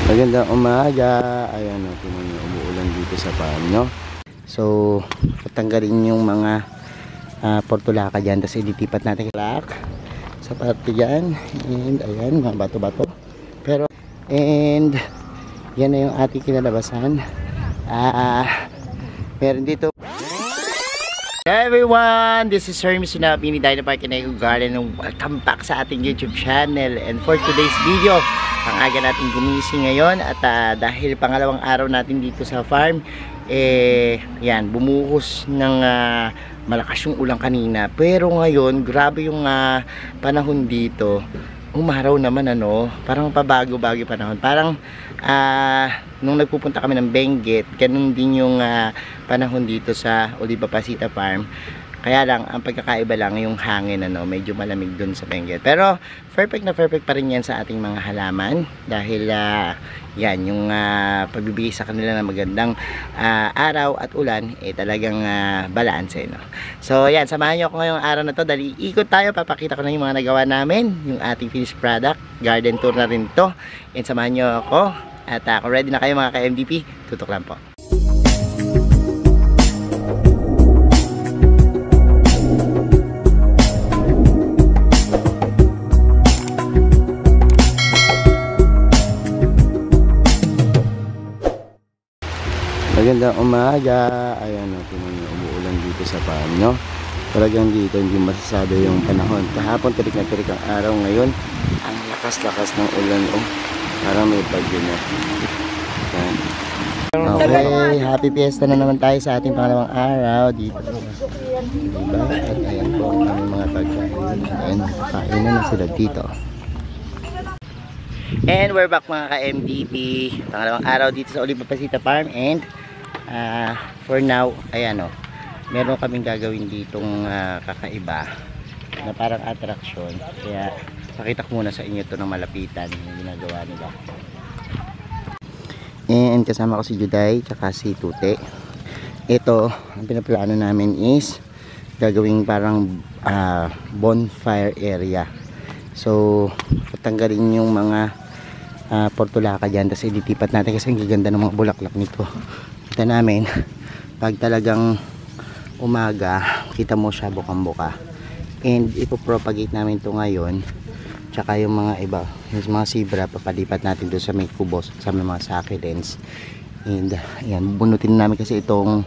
Magandang umaga. Ayan o, tingnan nyo, umuulan dito sa farm, no? So, patanggalin yung mga portulaka dyan. Tapos ilitipat natin lock sa parte dyan. And ayan, mga bato-bato. Pero, and yan na yung ating kinalabasan. Meron dito. Hey everyone, this is Hermes Sunabi ni Dino Park and Eco Garden, and welcome back sa ating YouTube channel. And for today's video, ang aga natin gumising ngayon at dahil pangalawang araw natin dito sa farm, yan, bumuhos ng malakas yung ulan kanina. Pero ngayon, grabe yung panahon dito. Umaraw naman, ano, parang pabago-bago panahon. Parang nung nagpupunta kami ng Benguet, ganun din yung panahon dito sa Oliva Pasita Farm. Kaya lang, ang pagkakaiba lang yung hangin, ano, medyo malamig dun sa Benguet. Pero perfect na perfect pa rin yan sa ating mga halaman. Dahil yan, yung pagbibigay sa kanila ng magandang araw at ulan, talagang balanse, no? So yan, samahan nyo ako ngayong araw na to. Dali, ikot tayo, papakita ko na yung mga nagawa namin, yung ating finished product. Garden tour na rin to. And samahan nyo ako. At kung ready na kayo mga ka-MDP, tutok lang po. Magandang umaga. Ayan o, tingnan nyo, umuulan dito sa farm, no? Talagang dito hindi masasabi yung panahon. Kahapon tirik na tirik ang araw, ngayon ang lakas-lakas ng ulan, oh. Parang may bagyo na. Ayan. Okay, happy fiesta na naman tayo sa ating pangalawang araw dito. Diba? At ayan po ang aming mga pagkain. Ayan, kain na sila dito. And we're back mga ka-MDP. Pangalawang araw dito sa Oliva Pasita Farm. And for now, ayan o, meron kaming gagawin ditong kakaiba na parang attraction. Kaya pakita ko muna sa inyo ito ng malapitan yung ginagawa nila. And kasama ko si Juday tsaka si Tute. Ito, ang pinaplano namin is gagawing parang bonfire area. So patanggalin yung mga portulaka dyan, tapos ilitipat natin kasi ang gaganda ng mga bulaklak nito. Kita namin pag talagang umaga, kita mo siya bukang-buka. And ipopropagate namin ito ngayon. Tsaka yung mga iba, yung mga zebra, papalipat natin doon sa may kubos, sa may mga succulents. And ayan, bunutin namin kasi itong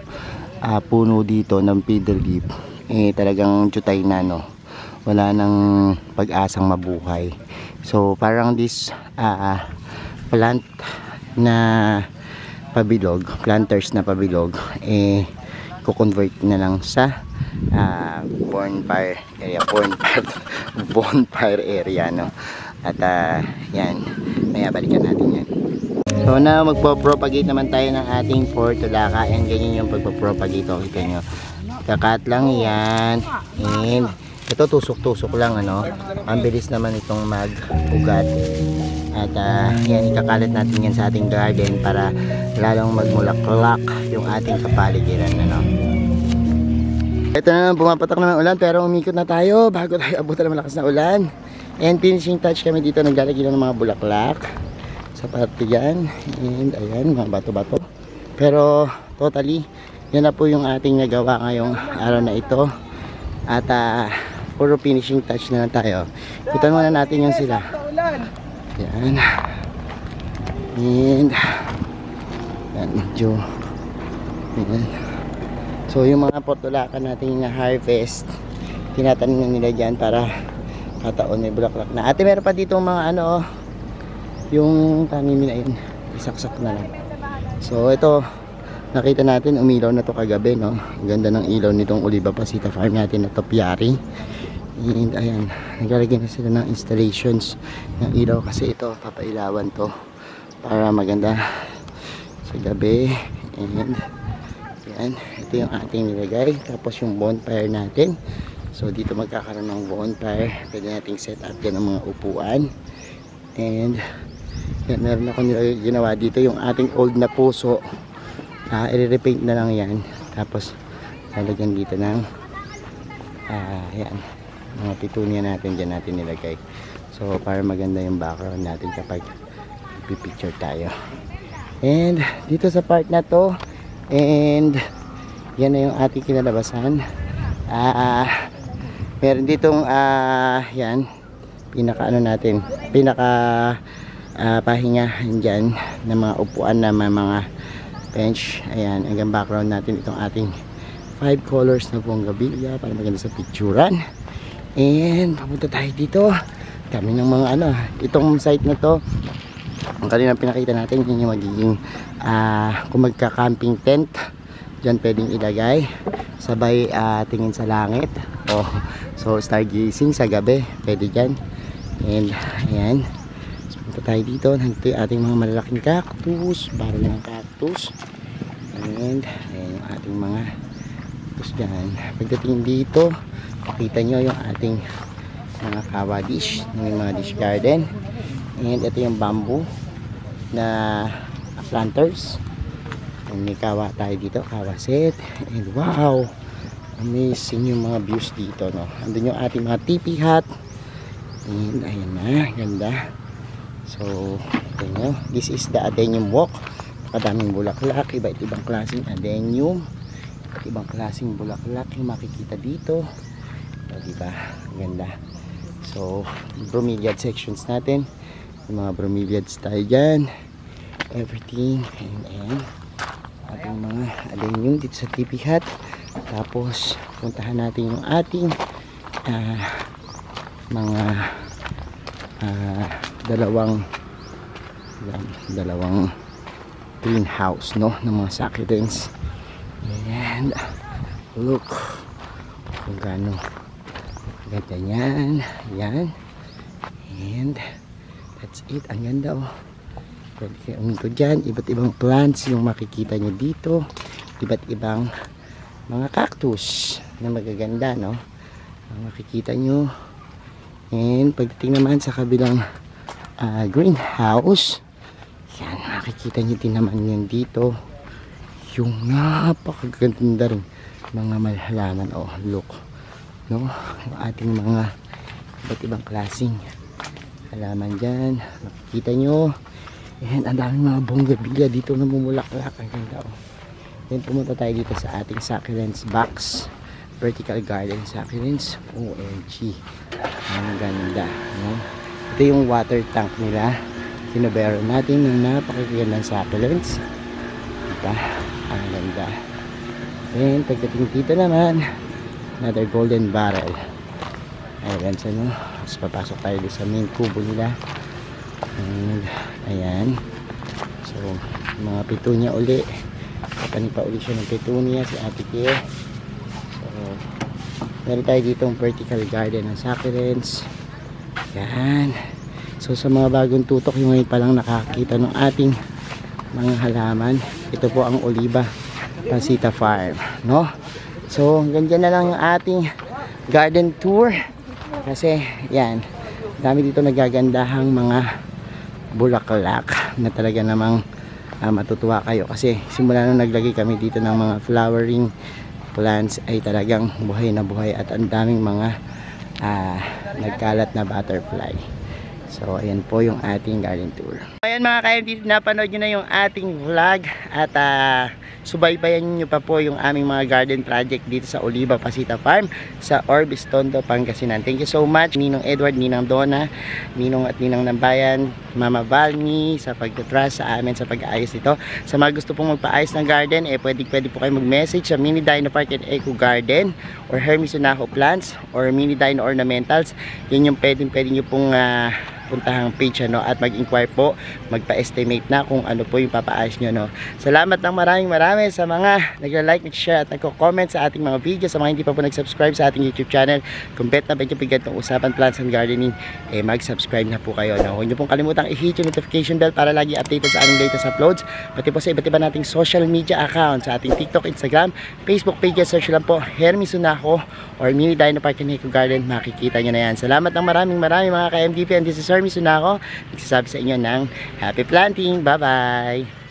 puno dito ng fiddle leaf. Talagang jutay na, no? Wala nang pag-asang mabuhay. So parang this plant na pabilog, planters na pabilog, ko-convert na lang sa bonfire area, bonfire area, no? At yan, maya balikan natin yan. So now magpo-propagate naman tayo ng ating portulaka, and ganyan yung pagpo-propagate. Kita nyo, kakat lang yan, and ito tusok-tusok lang, ano. Ang bilis naman itong mag-ugat. At yan, ikakalat natin yan sa ating garden para lalong magmulaklak yung ating kapaligiran, ano. Ito na, pumapatak na ng ulan, pero umikot na tayo bago tayo abutan ng malakas na ulan. And finishing touch kami dito, naglalagay ng mga bulaklak sa parte dyan. And ayan, mga bato-bato. Pero totally, yan na po yung ating nagawa ngayong araw na ito. At puro finishing touch na lang tayo. Kita muna natin yung sila. Yan. And yan, medyo yan. So yung mga portulaka natin na harvest, tinatanim na nila dyan para kataon may bulaklak na. Ate, meron pa dito mga ano, yung tanim na yun, isaksak na lang. So ito, nakita natin umilaw na to kagabi, no? Ang ganda ng ilaw nitong Oliva Pasita Farm natin na topiary. And ayan, naglalagay na sila ng installations ng ilaw kasi ito, papailawan to para maganda sa gabi. And yan, ito yung ating nilagay. Tapos yung bonfire natin. So dito magkakaroon ng bonfire. Pwede nating set up yan ng mga upuan. And yan, meron ako ginawa dito yung ating old na puso. I-repaint na lang yan. Tapos lalagyan dito ng yan, mga pitunia natin dyan natin nilagay. So para maganda yung background natin kapag magpipicture tayo. And dito sa part na to, and yan na yung ating kinalabasan. Meron ditong yan, pinaka ano natin, pinaka pahinga dyan ng mga upuan na may mga bench. Ayan, hanggang background natin itong ating 5 colors na bonggabilya para maganda sa picturean. And papunta tayo dito. Dami ng mga ano, itong site na to, ang kanina pinakita natin, yun yung magiging kung magka-camping tent, dyan pwedeng ilagay sabay tingin sa langit. So stargazing sa gabi pwede dyan. And ayan, so, punta tayo dito. Nandito yung ating mga malalaking cactus, para ng cactus. And ayan yung ating mga cactus dyan. Pagdating dito, makita nyo yung ating mga kawa dish, may mga dish garden. And ito yung bamboo na planters. And may kawa tayo dito, kawa set. And wow, amazing yung mga views dito, no? Andun yung ating mga tipi hut. And ayan na, ganda. So ito nyo, this is the adenium walk. Nakadaming bulaklak, iba't ibang klaseng adenium, iba't ibang klaseng bulaklak yung makikita dito. O, diba? Ganda. So bromeliad sections natin, yung mga bromeliads tayo dyan, everything. And ating mga adenium dito sa tipi hut. Tapos puntahan natin yung ating mga dalawang greenhouse, no, ng mga succulents. And look kung gaano ganda yan. Yan. And that's it. Ang ganda, oh. Pwede kayo uminto dyan. Iba't ibang plants yung makikita nyo dito. Iba't ibang mga cactus na magaganda, no? Ang makikita nyo. And pagdating naman sa kabilang greenhouse, yan, makikita nyo din naman yan dito. Yung napakaganda rin mga malhalaman. Oh, look, no? Yung ating mga iba't ibang klaseng halaman dyan, makikita nyo. And ang daming mga bonggabilya dito na mumulaklak. Ang ganda, oh. Then pumunta tayo dito sa ating succulents box, vertical garden succulents. OMG, ang ganda, no? Ito yung water tank nila, kinobero natin ng napakagandang succulents, diba? Ang ganda. Then pagdating dito naman, another golden barrel. Ayan, sa no, tapos papasok tayo sa main kubo nila. And ayan, so mga petunia uli, kapanin pa uli siya ng petunia si Ate Kia. So meron tayo ditong vertical garden ng succulents. Yan. So sa mga bagong tutok, yung ngayon palang nakakita ng ating mga halaman, ito po ang Oliva Pasita Farm, no? So hanggang dyan na lang yung ating garden tour, kasi yan, dami dito nagagandahang mga bulaklak na talaga namang matutuwa kayo, kasi simula nung naglagay kami dito ng mga flowering plants ay talagang buhay na buhay at ang daming mga nagkalat na butterfly. So ayan po yung ating garden tour. Ayan mga ka-MD, napanood nyo na yung ating vlog at subaybayan nyo pa po yung aming mga garden project dito sa Oliva Pasita Farm sa Orbis, Tondo, Pangasinan. Thank you so much Ninong Edward, Ninang Donna, Ninong at Ninang ng Bayan, Mama Valmy sa pagtatrust sa amin sa pag-aayos nito. Sa mga gusto pong magpaayos ng garden, pwede po kayo mag-message sa Mini Dino Park and Eco Garden or Hermes Unaho Plants or Mini Dino Ornamentals. Yan yung pwede nyo pong puntahang page, ano, at mag-inquire po, magpa-estimate na kung ano po yung papaayos nyo, no. Salamat ng maraming sa mga nagla-like, nag-share at nagko-comment sa ating mga video. Sa mga hindi pa po nag-subscribe sa ating YouTube channel, kung bet na bigat ng usapan plants and gardening, mag-subscribe na po kayo, no. Huwag nyo pong kalimutang i-hit yung notification bell para lagi updated sa aming latest uploads, pati po sa iba't iba nating social media account, sa ating TikTok, Instagram, Facebook page. Search lang po Hermes Unaho or Mini Dino Park and Eco Garden, makikita nyo na yan. Salamat ng maraming mga ka-MDP, and this is Hermes Unaho, nagsasabi sa inyo ng happy planting. Bye bye.